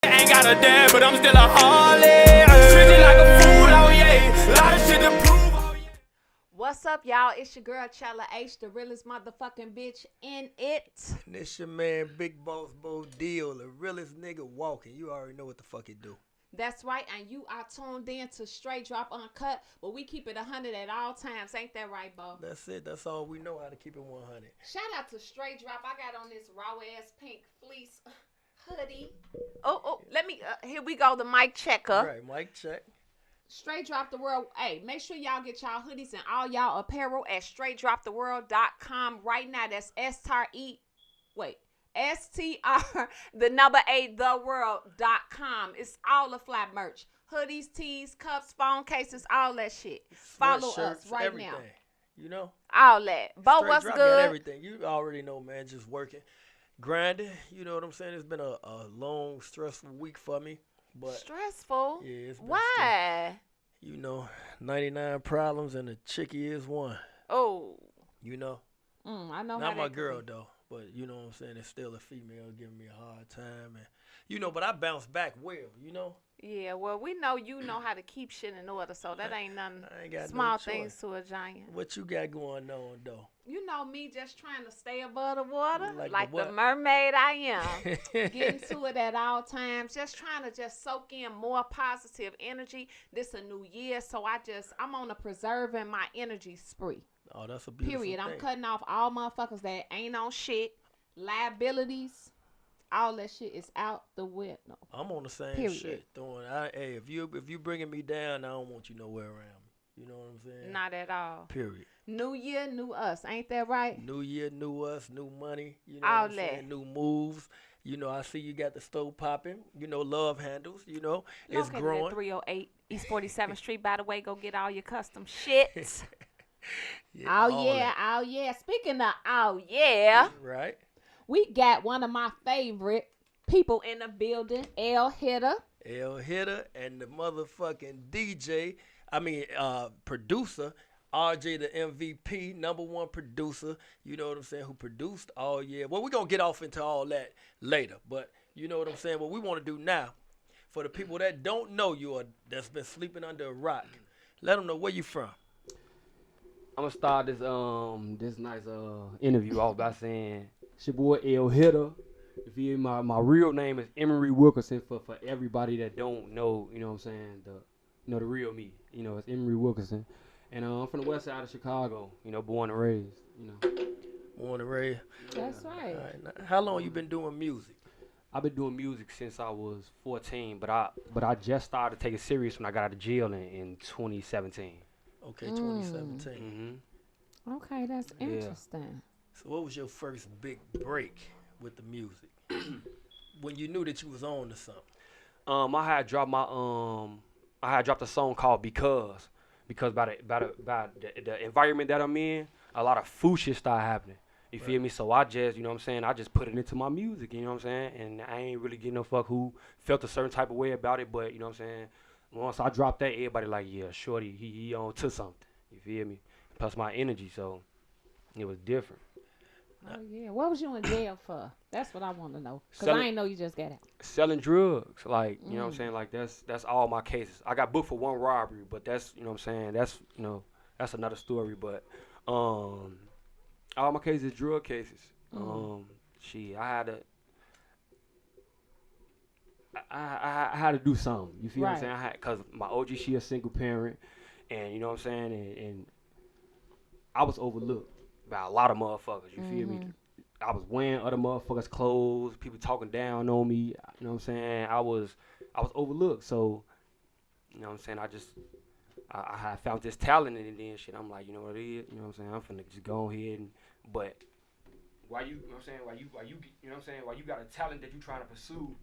Ain't got a dad, but I'm still a Harley. Treated like a fool, oh yeah. Lot of shit to prove, oh yeah. What's up, y'all? It's your girl Chella H, the realest motherfucking bitch in it. And this your man, Big Boss Bo Deal, the realest nigga walking. You already know what the fuck he do. That's right, and you are tuned in to Str8Drop Uncut, but we keep it 100 at all times. Ain't that right, Bo? That's it. That's all we know how to keep it 100. Shout out to Str8Drop. I got on this raw-ass pink fleece hoodie. Oh, let me, here we go, the mic checker. All right, mic check. Str8Drop the World. Hey, make sure y'all get y'all hoodies and all y'all apparel at Str8DropTheWorld.com right now. That's STR, the number 8, theworld.com. It's all the fly merch. Hoodies, tees, cups, phone cases, all that shit. Follow us right everything. now. You know? All that. Bo, Straight what's drop good? got everything. You already know, man, just working. Grinding. You know what I'm saying? It's been a long, stressful week for me. But Stressful? yeah, it's been Why? you know, 99 problems and a chickie is one. Oh. You know? I know Not how my that girl, could be. though. But you know what I'm saying? It's still a female giving me a hard time. And you know, but I bounce back well, you know? Yeah, well, we know you know how to keep shit in order, so that ain't nothing. I ain't got Small no things choice. to a giant. What you got going on, though? You know me just trying to stay above the water Like the the what? mermaid I am. Getting to it at all times. Just trying to just soak in more positive energy. This a new year, so I'm on a preserving my energy spree. Oh, that's a beautiful Period. thing. I'm cutting off all motherfuckers that ain't on shit. Liabilities. All that shit is out the window. I'm on the same Period. shit. Hey, if you bringing me down, I don't want you nowhere around me. You know what I'm saying? Not at all. Period. New year, new us. Ain't that right? New year, new us, new money. You know All what I'm that. saying? New moves. You know, I see you got the stove popping. You know, love handles. You know, it's Located growing. at 308 East 47th Street. By the way, go get all your custom shit. Yeah, Oh all yeah, that. oh yeah. Speaking of oh yeah, Right. we got one of my favorite people in the building, El Hitta. El Hitta and the motherfucking producer, RJ the MVP, #1 producer, you know what I'm saying, who produced all year. Well, we're going to get off into all that later, but you know what I'm saying, what we want to do now, for the people that don't know you or that's been sleeping under a rock, let them know where you from. I'm gonna start this nice interview off by saying it's your boy El Hitta. If you my real name is Emery Wilkerson for everybody that don't know, you know what I'm saying, the real me. You know, it's Emery Wilkerson. And I'm from the west side of Chicago, you know, born and raised, you know. Born and raised. That's right. All right, now, how long you been doing music? I've been doing music since I was 14, but I just started taking it serious when I got out of jail in 2017. Okay, 2017. Mm-hmm. Okay, that's Yeah. interesting. So what was your first big break with the music? When you knew that you was on to something? I had dropped a song called Because by the environment that I'm in, a lot of food shit started happening. You feel me? So I just, you know what I'm saying, I just put it into my music, you know what I'm saying? And I ain't really getting no fuck who felt a certain type of way about it, but you know what I'm saying? Once I dropped that, everybody like, yeah, shorty, he on to something. You feel me? Plus my energy, so it was different. Oh yeah. What was you in jail for? That's what I want to know. Cause Selling- I ain't know you just got out. Selling drugs, like, you know what I'm saying, like that's all my cases. I got booked for one robbery, but that's, you know what I'm saying, that's, you know, that's another story, but all my cases is drug cases. I had to do something. You feel what I'm Right. saying? Cause my OG, she a single parent, and you know what I'm saying, and I was overlooked by a lot of motherfuckers. You feel me? I was wearing other motherfuckers' clothes. People talking down on me. You know what I'm saying? I was overlooked. So, you know what I'm saying? I had found this talent in it and shit. I'm like, you know what it is? You know what I'm saying? I'm finna just go ahead but why you know what I'm saying? Why you know what I'm saying? Why you got a talent that you trying to pursue?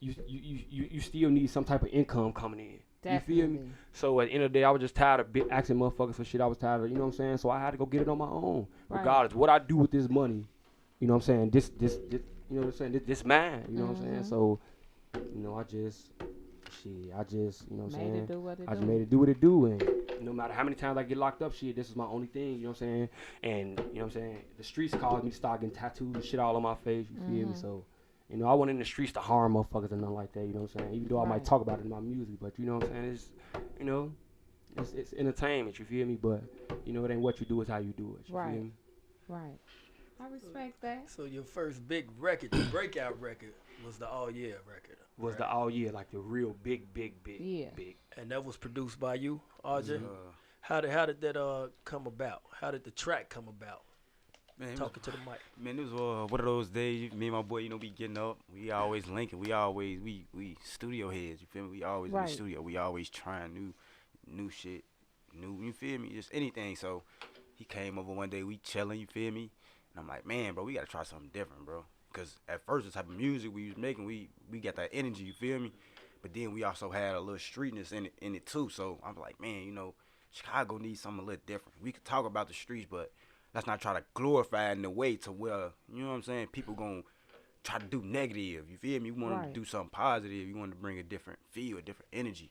You still need some type of income coming in. Definitely. You feel me? So at the end of the day, I was just tired of asking motherfuckers for shit. I was tired of, you know what I'm saying? So I had to go get it on my own. Right. Regardless, what I do with this money, you know what I'm saying? This you know what I'm saying? This mine, you know what I'm saying? So, you know, I just, you know what I'm saying? Made it do what it I just do. made it do what it do, and no matter how many times I get locked up, shit, this is my only thing, you know what I'm saying? And, you know what I'm saying? The streets caused me to start getting tattoos and shit all on my face, you feel me? So, You know, I wasn't in the streets to harm motherfuckers and nothing like that. You know what I'm saying? Even though I might Right. talk about it in my music, but you know what I'm saying? It's, you know, it's entertainment. You feel me? But you know, it ain't what you do, it's how you do it. You Right. feel me? Right. I respect that. So your first big record, the breakout record, was the All Year record. Was right? the all year like the real big, Yeah. big. And that was produced by you, RJ. Uh, How did that come about? How did the track come about? man, it was, Talking to the mic. man, it was one of those days. Me and my boy, you know, we getting up. We always linking. We studio heads. You feel me? We always in Right. the studio. We always trying new shit, you feel me? Just anything. So he came over one day. We chilling. You feel me? And I'm like, man, bro, we gotta try something different, bro. Cause at first the type of music we was making, we got that energy. You feel me? But then we also had a little streetness in it too. So I'm like, man, you know, Chicago needs something a little different. We could talk about the streets, but let's not try to glorify it in a way to where, you know what I'm saying, people gonna try to do negative. You feel me? You want Right. to do something positive. You want to bring a different feel, a different energy.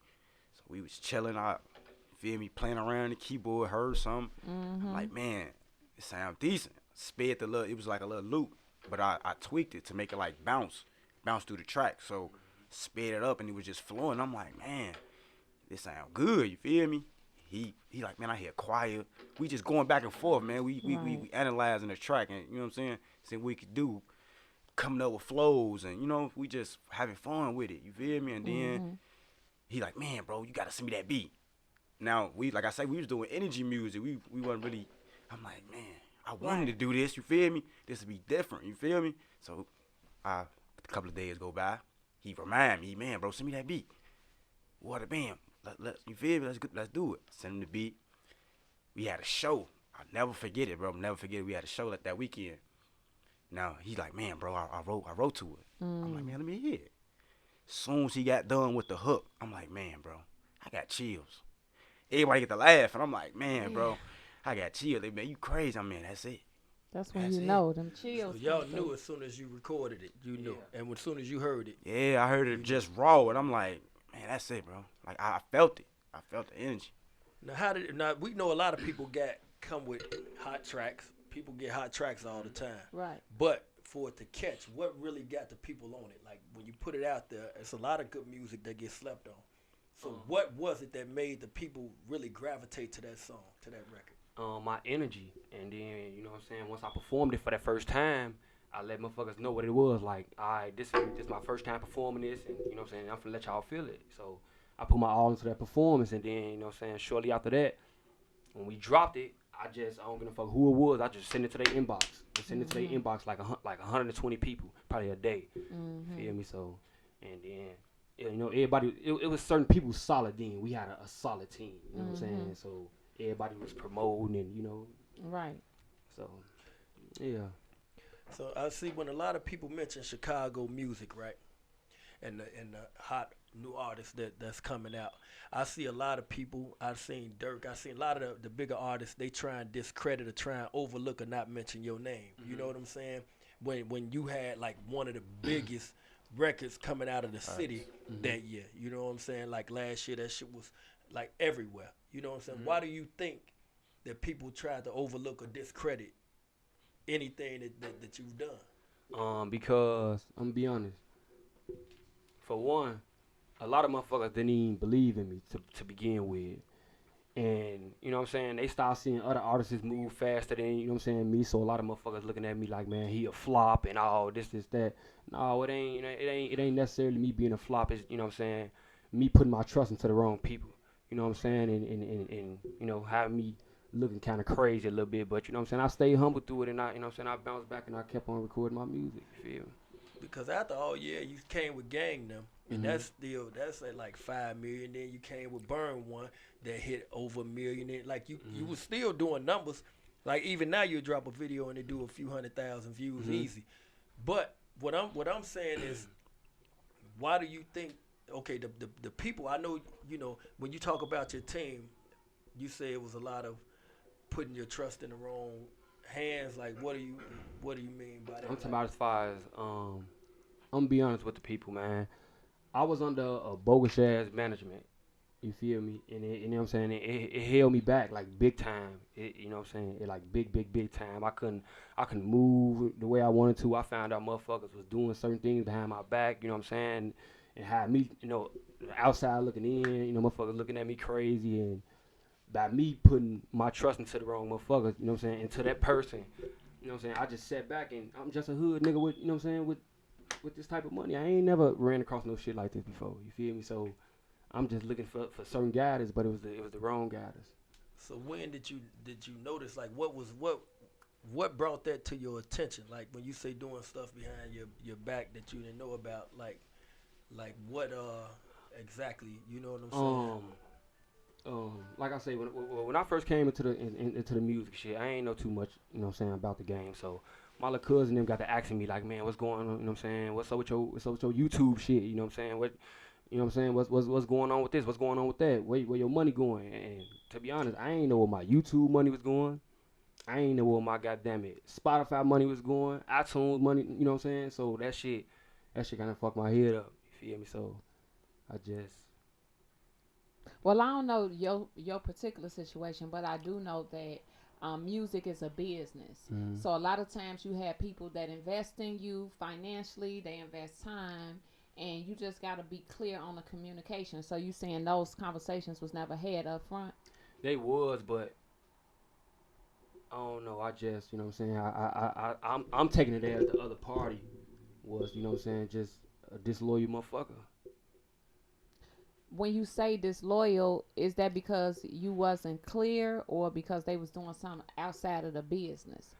So we was chilling out, you feel me, playing around the keyboard, heard something. I'm like, man, it sound decent. Sped the little, it was like a little loop, but I tweaked it to make it like bounce through the track. So sped it up and it was just flowing. I'm like, man, this sound good. You feel me? He like, man, I hear choir. We just going back and forth, man. We analyzing the track and, you know what I'm saying? Seeing what we could do, coming up with flows and, you know, we just having fun with it. You feel me? And then he like, man, bro, you gotta send me that beat. Now like I say, we was doing energy music. We wasn't really. I'm like, man, I wanted to do this. You feel me? This would be different. You feel me? So, a couple of days go by. He remind me, man, bro, send me that beat. What a bam. You feel me? Let's do it. Send him the beat. We had a show. I'll never forget it, bro. Never forget it. We had a show that weekend. Now he's like, man, bro, I wrote to it. I'm like, man, let me hear it. Soon as he got done with the hook, I'm like, man, bro, I got chills. Everybody get to laugh, and I'm like, man, bro, I got chills. They, man, you crazy. I mean, that's it. That's when That's you it. know them chills. So y'all come knew through. as soon as you recorded it, you knew. And as soon as you heard it, Yeah, I heard it just raw, and I'm like, man, that's it, bro. Like I felt it. I felt the energy. now we know a lot of people come with hot tracks. People get hot tracks all the time. Right. But for it to catch, what really got the people on it? Like when you put it out there, it's a lot of good music that gets slept on. So what was it that made the people really gravitate to that song, to that record? My energy, and then you know what I'm saying. Once I performed it for that first time, I let motherfuckers know what it was. Like, alright, this is my first time performing this, and you know what I'm saying. I'm finna let y'all feel it. So I put my all into that performance, and then you know what I'm saying. Shortly after that, when we dropped it, I don't give a fuck who it was. I just send it to their inbox. I send it to their inbox like 120 people, probably a day. Feel me? So, and then you know everybody. It was certain people solid. Then we had a solid team. You know what I'm saying? So everybody was promoting, and you know. Right. So, yeah. So I see when a lot of people mention Chicago music, right, and the hot new artists that's coming out, I see a lot of people. I've seen Dirk. I've seen a lot of the bigger artists. They try and discredit or try and overlook or not mention your name. You know what I'm saying? When you had like one of the biggest records coming out of the city that year. You know what I'm saying? Like last year, that shit was like everywhere. You know what I'm saying? Why do you think that people try to overlook or discredit anything that you've done? Because I'm gonna be honest. For one, a lot of motherfuckers didn't even believe in me to begin with. And, you know what I'm saying, they start seeing other artists move faster than, you know what I'm saying, me. So a lot of motherfuckers looking at me like, man, he a flop and all this, that. No, it ain't, you know, it ain't necessarily me being a flop. It's, you know what I'm saying, me putting my trust into the wrong people. You know what I'm saying? And you know, having me looking kind of crazy a little bit. But, you know what I'm saying, I stayed humble through it, and I, you know what I'm saying, I bounced back and I kept on recording my music. You feel me? Because after all year, you came with Gang them, and that's at like 5 million. Then you came with Burn One that hit over 1 million. And like you was still doing numbers. Like even now, you drop a video and they do a few 100,000 views easy. But what I'm saying is, why do you think? Okay, the people I know, you know, when you talk about your team, you say it was a lot of putting your trust in the wrong hands. Like what do you mean by that? I'm talking about as far as I'm gonna be honest with the people, man. I was under a bogus ass management, You feel me? And it, you know what I'm saying? It held me back like big time. You know what I'm saying? It like big time. I couldn't move the way I wanted to. I found out motherfuckers was doing certain things behind my back. You know what I'm saying? And had me, you know, outside looking in. You know, motherfuckers looking at me crazy, and by me putting my trust into the wrong motherfuckers. You know what I'm saying? Into that person. You know what I'm saying? I just sat back and I'm just a hood nigga with, you know what I'm saying, with this type of money. I ain't never ran across no shit like this before. You feel me? So I'm just looking for certain guidance, but it was the wrong guidance. So when did you notice, like, what brought that to your attention? Like when you say doing stuff behind your back that you didn't know about, like what exactly, you know what I'm saying? Like I say, when I first came into the music shit, I ain't know too much, you know what I'm saying, about the game. So my little cousin them got to asking me like, man, what's going on? You know what I'm saying? What's up with your YouTube shit? You know what I'm saying? What, you know what I'm saying? What's going on with this? What's going on with that? Where your money going? And to be honest, I ain't know where my YouTube money was going. I ain't know where my goddamn it Spotify money was going. iTunes money, you know what I'm saying? So that shit kind of fucked my head up. You feel me? So I just. Well, I don't know your particular situation, but I do know that music is a business. Mm-hmm. So a lot of times you have people that invest in you financially, they invest time, and you just got to be clear on the communication. So you saying those conversations was never had up front? They was, but I don't know. I just, you know what I'm saying? I'm taking it as the other party was, you know what I'm saying, just a disloyal motherfucker. When you say disloyal, is that because you wasn't clear or because they was doing something outside of the business?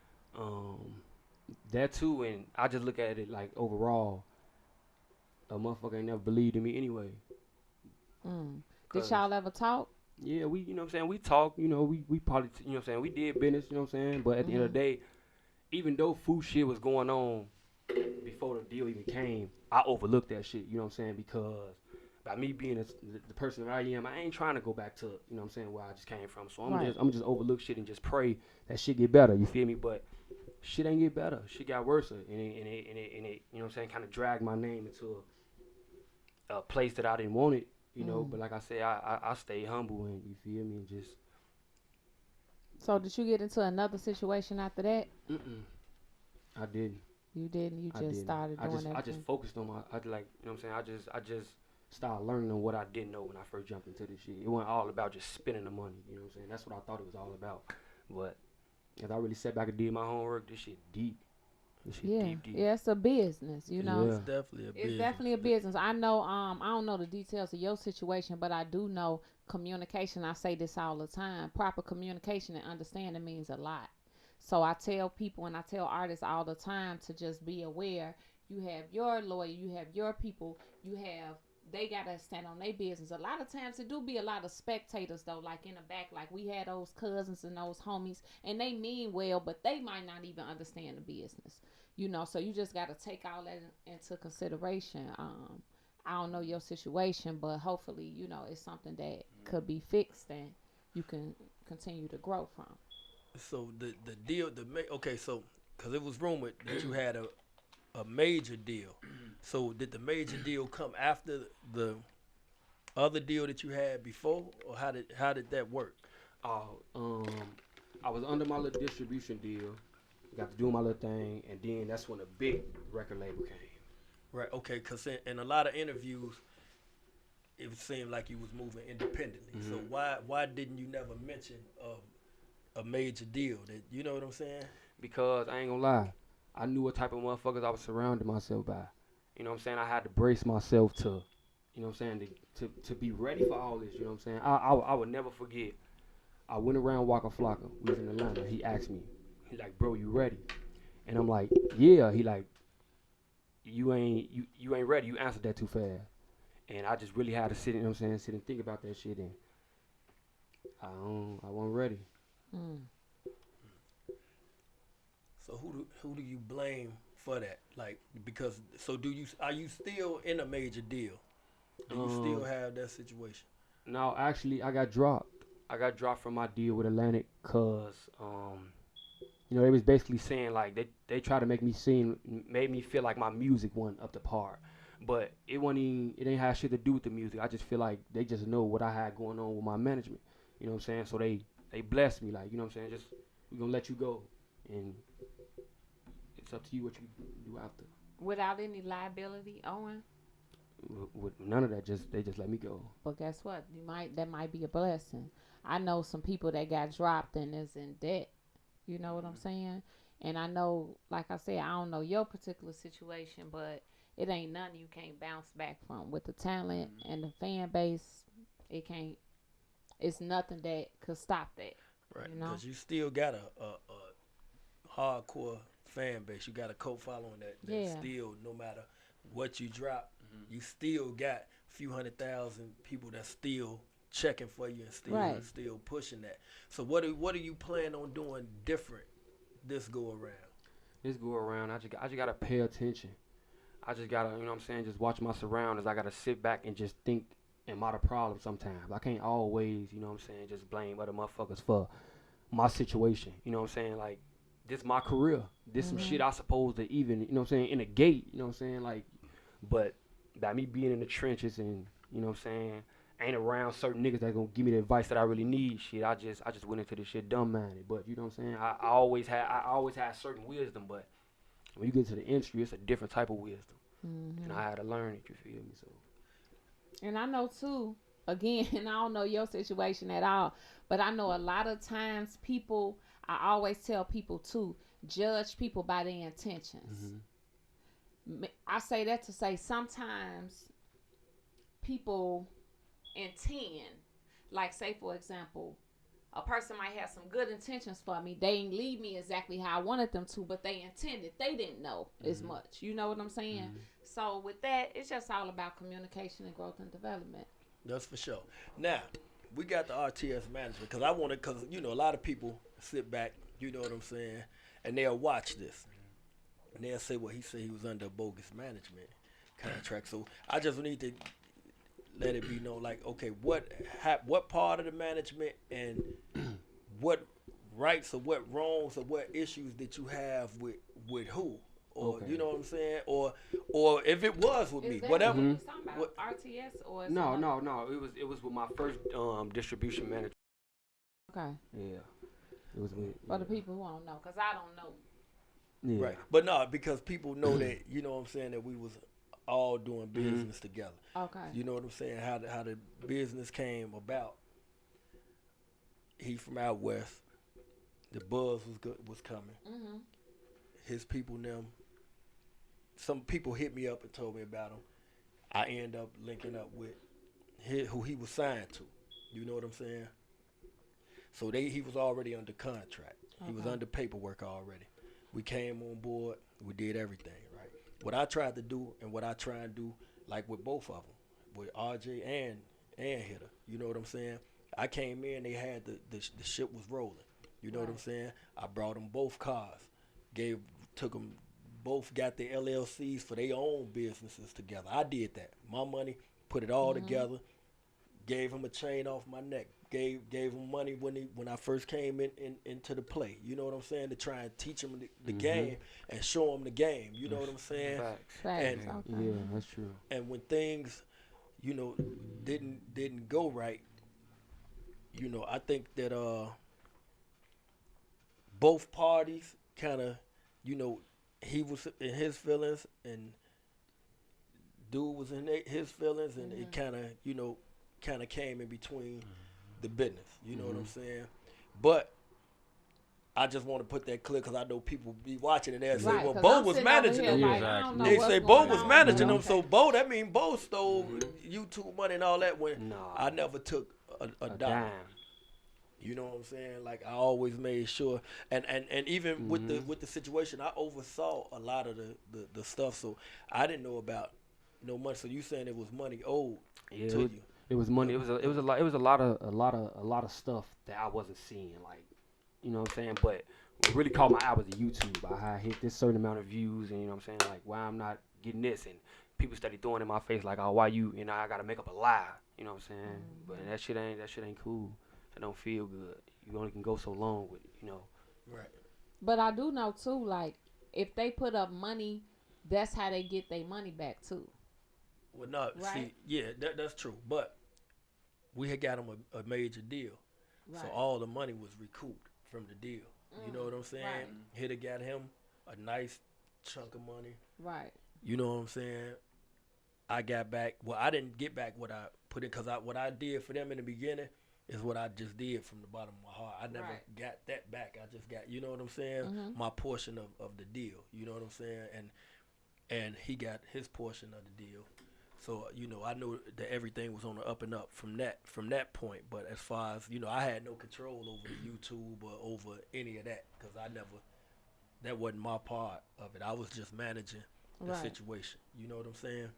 That too, and I just look at it like overall, a motherfucker ain't never believed in me anyway. Did y'all ever talk? Yeah, we, you know what I'm saying, we talk, you know, we probably, you know what I'm saying, we did business, you know what I'm saying, but at the end of the day, even though food shit was going on before the deal even came, I overlooked that shit, you know what I'm saying, because by me being the person that I am, I ain't trying to go back to, you know what I'm saying, where I just came from. So I'm just overlook shit and just pray that shit get better. You feel me? But shit ain't get better. Shit got worse, and it you know what I'm saying, kind of dragged my name into a place that I didn't want it. You know, but like I say, I stay humble, and you feel me, and just. So did you get into another situation after that? I didn't. You didn't. You just started doing everything. I just focused on I you know what I'm saying. I just started learning on what I didn't know when I first jumped into this shit. It wasn't all about just spending the money. You know what I'm saying. That's what I thought it was all about. But as I really sat back and did my homework, this shit deep. This shit deep. Yeah, it's a business, you know. It's definitely a business. It's definitely a business. I know. I don't know the details of your situation, but I do know communication. I say this all the time. Proper communication and understanding means a lot. So I tell people and I tell artists all the time to just be aware. You have your lawyer, you have your people, they gotta stand on their business. A lot of times it do be a lot of spectators though, like in the back, like we had those cousins and those homies, and they mean well, but they might not even understand the business, you know. So you just gotta take all that into consideration. I don't know your situation, but hopefully, you know, it's something that could be fixed and you can continue to grow from. So the deal, so because it was rumored that you had a major deal. So did the major deal come after the other deal that you had before, or how did that work? I was under my little distribution deal, got to do my little thing, and then that's when a big record label came. Right. Okay. Because in a lot of interviews, it seemed like you was moving independently. So why didn't you never mention a major deal? That, you know what I'm saying? Because I ain't gonna lie, I knew what type of motherfuckers I was surrounding myself by. You know what I'm saying? I had to brace myself to, you know what I'm saying, to be ready for all this. You know what I'm saying? I would never forget. I went around Waka Flocka. We was in Atlanta. He asked me, he like, bro, you ready? And I'm like, yeah. He like, you ain't ready. You answered that too fast. And I just really had to sit, you know what I'm saying, sit and think about that shit. And I wasn't ready. So who do you blame for that? Like, because are you still in a major deal? Do you still have that situation? No, actually, I got dropped. I got dropped from my deal with Atlantic because, you know, they was basically saying like they tried to made me feel like my music wasn't up to par. But it ain't have shit to do with the music. I just feel like they just know what I had going on with my management. You know what I'm saying? So they blessed me, like, you know what I'm saying? Just, we're gonna let you go. And it's up to you what you do after. Without any liability, Owen. With none of that, they just let me go. But guess what? That might be a blessing. I know some people that got dropped and is in debt. You know what I'm saying? And I know, like I said, I don't know your particular situation, but it ain't nothing you can't bounce back from. With the talent and the fan base, it's nothing that could stop that. Right. You know? Because you still got a hardcore fan base. You got a cult following that still, no matter what you drop, you still got a few 100,000 people that still checking for you and still pushing that. So what are you planning on doing different this go around? I just gotta pay attention. I just gotta, you know what I'm saying, just watch my surroundings. I gotta sit back and just think, am I the problem sometimes? I can't always, you know what I'm saying, just blame other motherfuckers for my situation. You know what I'm saying? Like, this my career. This some shit I supposed to even, you know what I'm saying, in the gate, you know what I'm saying? Like, but by me being in the trenches and, you know what I'm saying, ain't around certain niggas that gonna give me the advice that I really need, shit, I just went into this shit dumb-minded. But, you know what I'm saying, I always had certain wisdom, but when you get to the industry, it's a different type of wisdom. And I had to learn it, you feel me? So. And I know, too, again, and I don't know your situation at all, but I know a lot of times I always tell people, too, judge people by their intentions. I say that to say sometimes people intend, like, say, for example, a person might have some good intentions for me. They ain't lead me exactly how I wanted them to, but they intended. They didn't know as much. You know what I'm saying? So with that, it's just all about communication and growth and development. That's for sure. Now, we got the RTS management because you know, a lot of people sit back, you know what I'm saying, and they'll watch this. And they'll say, well, he said he was under a bogus management contract. So I just need to let it be known, like, okay, what part of the management and what rights or what wrongs or what issues did you have with who? Or you know what I'm saying? Or if it was with me, whatever. What talking about? RTS or No. It was with my first distribution manager. Okay. Yeah. It was with For the people who don't know, because I don't know. Yeah. Right. But no, because people know that, you know what I'm saying, that we was all doing business together. Okay. You know what I'm saying? How the business came about. He from out west. The buzz was coming. His people, some people hit me up and told me about him. I end up linking up with who he was signed to. You know what I'm saying? So he was already under contract. He was under paperwork already. We came on board. We did everything, right? What I tried to do and what I try and do, like with both of them, with RJ and Hitta, you know what I'm saying? I came in, they had the shit was rolling. You know what I'm saying? I brought them both cars. Took them, both got their LLCs for their own businesses together. I did that. My money, put it all together, gave him a chain off my neck, gave him money when I first came into the play. You know what I'm saying? To try and teach him the game and show him the game. You know what I'm saying? Facts. Yeah, that's true. And when things, you know, didn't go right, you know, I think that both parties kind of, you know, he was in his feelings and dude was in his feelings, and it kind of, you know, came in between the business. You know what I'm saying? But I just want to put that clear because I know people be watching and they'll say, well, Bo was managing them. They say Bo was managing them, so Bo, that mean Bo stole YouTube money and all that when I never took a dime. You know what I'm saying? Like, I always made sure, and even with the situation, I oversaw a lot of the stuff, so I didn't know about no money. So you saying it was money owed to you? It was money. It was a lot of stuff that I wasn't seeing. Like, you know what I'm saying? But what really caught my eye was the YouTube. I hit this certain amount of views, and you know what I'm saying? Like, why I'm not getting this, and people started throwing in my face like, oh, why you? And I gotta make up a lie. You know what I'm saying? But that shit ain't cool. It don't feel good. You only can go so long with it, you know. Right. But I do know too, like, if they put up money, that's how they get their money back too. Well, no, see, Right. yeah, that's true. But we had got him a major deal, so Right. all the money was recouped from the deal. You know what I'm saying? Right. Hitta got him a nice chunk of money. Right. You know what I'm saying? I got back. Well, I didn't get back what I put in because what I did for them in the beginning is what I just did from the bottom of my heart. I never Right. got that back. I just got, you know what I'm saying? My portion of the deal. You know what I'm saying? And he got his portion of the deal. So, you know, I knew that everything was on the up and up from that point. But as far as, you know, I had no control over the YouTube or over any of that because that wasn't my part of it. I was just managing the Right. situation. You know what I'm saying?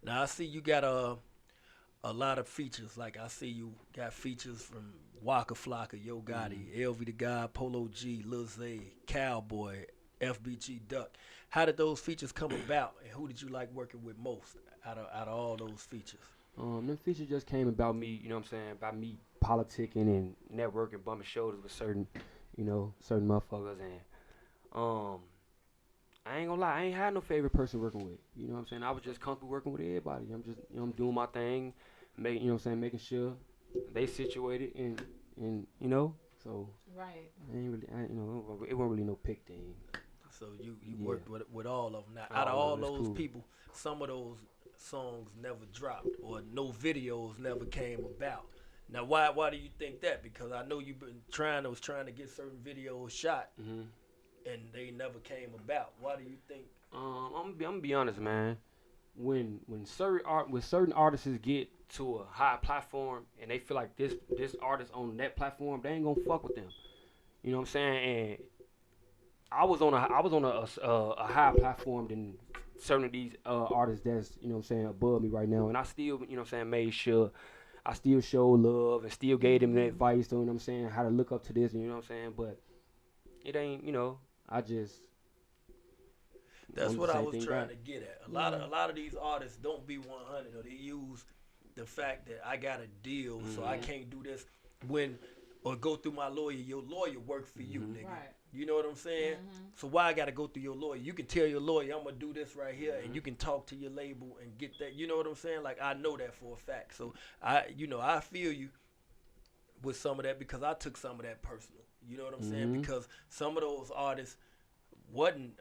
Now, I see you got a lot of features. Like, I see you got features from Waka Flocka, Yo Gotti, LV the God, Polo G, Lil Zay, Cowboy, FBG Duck. How did those features come about, and who did you like working with most out of all those features? Them features just came about me, you know what I'm saying, about me politicking and networking, bumping shoulders with certain motherfuckers, and I ain't gonna lie, I ain't had no favorite person working with. You know what I'm saying? I was just comfortable working with everybody. I'm just, I'm doing my thing, making sure they situated and so Right. I ain't really, it wasn't really no pick thing. So you Yeah. worked with all of them. Now, All out of of all them, it's those cool. people, some of those songs never dropped or no videos never came about. Now, why do you think that? Because I know you've been trying to get certain videos shot, and they never came about. Why do you think? I'm gonna be honest, man. When certain artists get to a high platform and they feel like this artist on that platform, they ain't gonna fuck with them. You know what I'm saying? And I was on a higher platform than certain of these artists that's, you know what I'm saying, above me right now, and I still, you know what I'm saying, made sure I still showed love and still gave them the advice, you know what I'm saying, how to look up to this, you know what I'm saying, but it ain't, I just. That's I'm what the I same was thing trying back. to get at. A lot of these artists don't be 100, or they use the fact that I got a deal, so I can't do this or go through my lawyer. Your lawyer worked for you, nigga. Right. You know what I'm saying? So why I gotta go through your lawyer? You can tell your lawyer I'm gonna do this right here, and you can talk to your label and get that. You know what I'm saying? Like, I know that for a fact. So I feel you with some of that because I took some of that personal. You know what I'm saying? Because some of those artists wasn't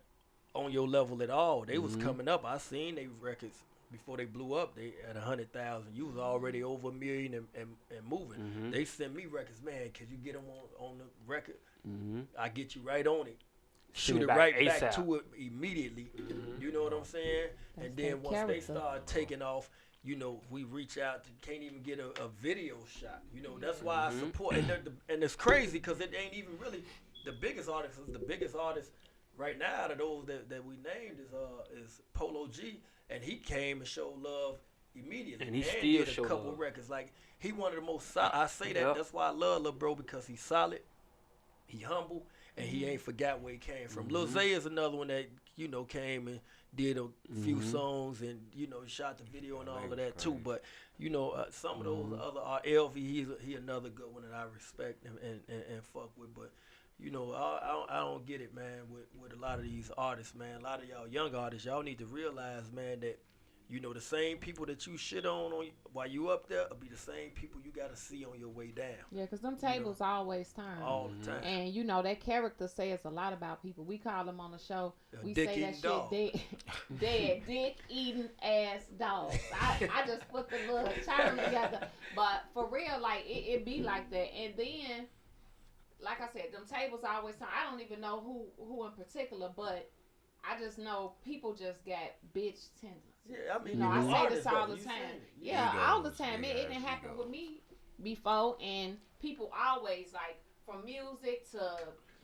on your level at all. They was coming up. I seen they records before they blew up. They at 100,000. You was already over $1 million and moving. They sent me records, man. Could you get them on the record? I get you right on it. Shoot it right back to it immediately. You know what I'm saying? That's and then that once they character. start taking off, we reach out to can't even get a video shot. That's why I support. And it's crazy because it ain't even really the biggest artist. The biggest artist right now out of those that we named is Polo G, and he came and showed love immediately. And he still did a showed couple love. records. Like, he one of the most solid. I say that. Yep. That's why I love Lil Bro, because he's solid, he humble, and he ain't forgot where he came from. Lil Zay is another one that came and did a few songs and shot the video and all of that too. But some of those other LV, he another good one that I respect and fuck with. But I don't get it, man, with a lot of these artists, man. A lot of y'all young artists, y'all need to realize, man, that the same people that you shit on while you up there will be the same people you got to see on your way down. Yeah, because them tables always turn. All the time. And that character says a lot about people. We call them on the show. We say dick-eating that dog. shit dead dick eating ass dogs. I just put the little term together. But for real, like it be like that. And then, like I said, them tables always turn. I don't even know who in particular, but I just know people just got bitch tendencies. Yeah, I mean, I say artists, this all though, the you time. seen it. Yeah, Egos, all the time. big It ass didn't happen egos. with me before, and people always, like, from music to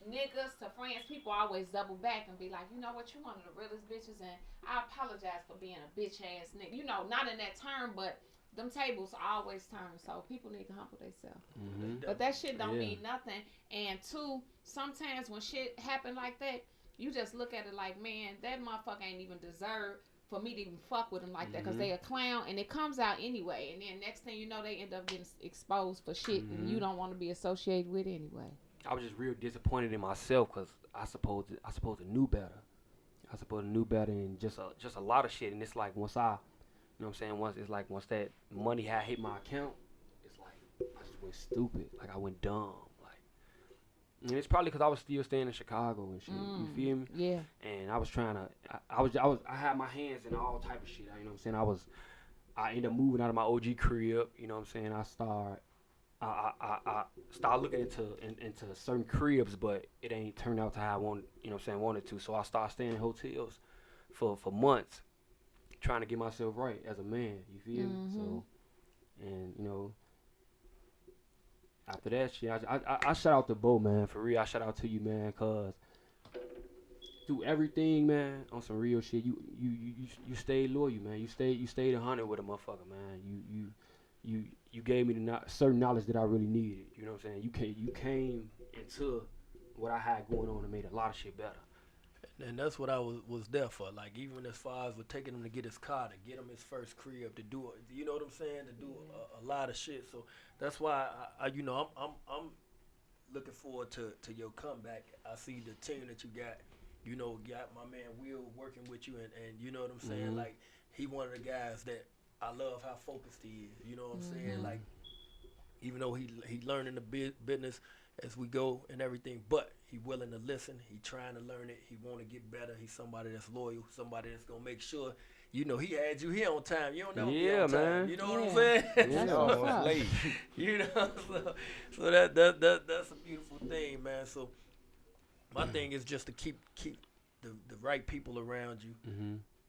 niggas to friends, people always double back and be like, you know what, you one of the realest bitches, and I apologize for being a bitch ass nigga. Not in that term, but them tables always turn, so people need to humble themselves. But that shit don't mean nothing. And two, sometimes when shit happen like that, you just look at it like, man, that motherfucker ain't even deserve for me to even fuck with him like that, because they a clown, and it comes out anyway. And then next thing you know, they end up getting exposed for shit and you don't want to be associated with anyway. I was just real disappointed in myself because I supposed to knew better. I supposed to knew better and just a lot of shit. And it's like once I You know what I'm saying? Once that money had hit my account, it's like I just went stupid. Like I went dumb. Like, and it's probably because I was still staying in Chicago and shit. You feel me? Yeah. And I was trying to. I had my hands in all type of shit. You know what I'm saying? I ended up moving out of my OG crib. You know what I'm saying? I started looking into certain cribs, but it ain't turned out to how I wanted to. So I started staying in hotels for months, trying to get myself right as a man. You feel me? So, and you know, after that shit, I shout out to Bo, man. For real, I shout out to you, man, cause through everything, man, on some real shit, you stayed loyal, man. You stayed 100 with a motherfucker, man. You gave me the certain knowledge that I really needed. You know what I'm saying? You came into what I had going on and made a lot of shit better. And that's what I was there for. Like, even as far as with taking him to get his car, to get him his first crib, to do it, you know what I'm saying? To do a lot of shit. So that's why I'm looking forward to your comeback. I see the team that you got. You know, got my man Will working with you, and you know what I'm saying? Like, he one of the guys that I love how focused he is. You know what I'm saying? Like, even though he learning the business as we go and everything, but he willing to listen. He trying to learn it. He want to get better. He's somebody that's loyal. Somebody that's gonna make sure. You know, he had you here on time. You don't know be on time. Man. You know what I'm saying? That's what's up. late. You know, so that's a beautiful thing, man. So my thing is just to keep the right people around you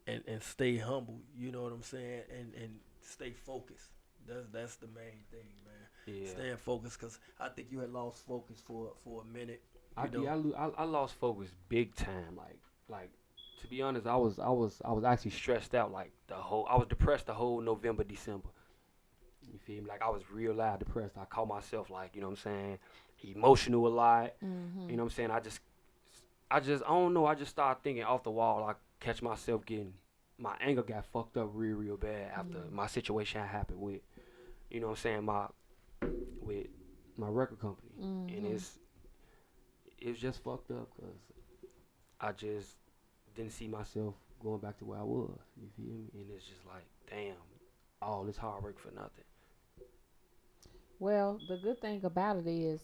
and stay humble. You know what I'm saying? And stay focused. That's the main thing, man. Yeah. Staying focused, because I think you had lost focus for a minute. I lost focus big time. Like to be honest, I was actually stressed out. Like I was depressed the whole November, December. You feel me? Like I was real loud depressed. I caught myself like, you know what I'm saying, emotional a lot. You know what I'm saying? I don't know. I just started thinking off the wall. I catch myself my anger got fucked up real bad after my situation happened with, you know what I'm saying, with my record company. And it's just fucked up because I just didn't see myself going back to where I was. You feel me? And it's just like, damn, all this hard work for nothing. Well, the good thing about it is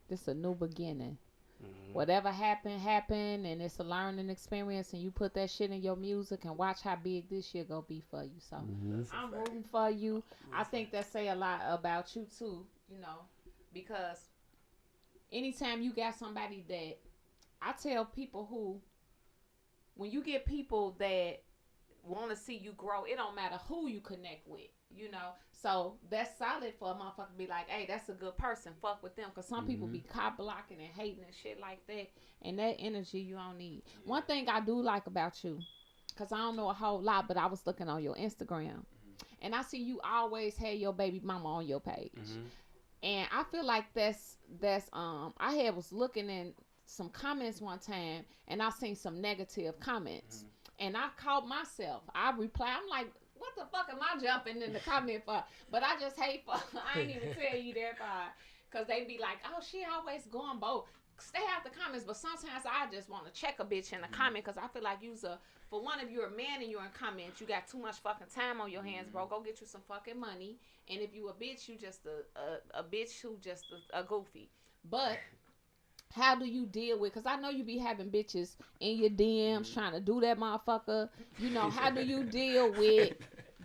this a new beginning. Whatever happened, and it's a learning experience, and you put that shit in your music and watch how big this shit gonna be for you. So I'm rooting for you. I think that say a lot about you too, you know, because anytime you got somebody that, I tell people when you get people that want to see you grow, it don't matter who you connect with, you know. So that's solid for a motherfucker to be like, hey, that's a good person, fuck with them. Because some people be cop blocking and hating and shit like that, and that energy you don't need. One thing I do like about you, because I don't know a whole lot, but I was looking on your Instagram, and I see you always had your baby mama on your page. And I feel like that's I was looking in some comments one time, and I seen some negative comments. And I caught myself. I reply. I'm like, what the fuck am I jumping in the comment for? But I just hate for, I ain't even tell you that part. Because they be like, oh, she always going bold. Stay out the comments. But sometimes I just want to check a bitch in the comment, because I feel like for one, if you're a man and you're in comments, you got too much fucking time on your hands, bro. Go get you some fucking money. And if you a bitch, you just a bitch who just a goofy. But how do you deal with, because I know you be having bitches in your DMs trying to do that motherfucker. You know, how do you deal with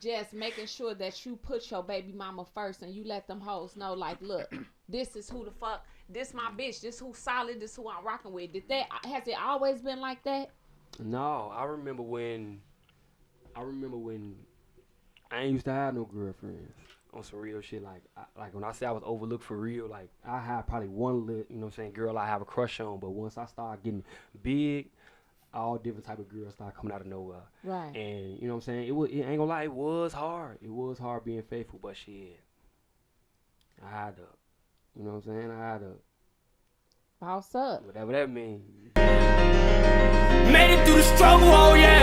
just making sure that you put your baby mama first and you let them hoes know, like, look, this is who the fuck, this my bitch, this who solid, this who I'm rocking with. Has it always been like that? No, I remember when I ain't used to have no girlfriends. On some real shit, like when I say I was overlooked for real, like I had probably one you know what I'm saying, girl I have a crush on, but once I started getting big, all different type of girls started coming out of nowhere. Right. And you know what I'm saying, it ain't gonna lie, it was hard. It was hard being faithful, but shit, I had to, you know what I'm saying, I had to boss up. Whatever that means. Made it through the struggle, oh yeah.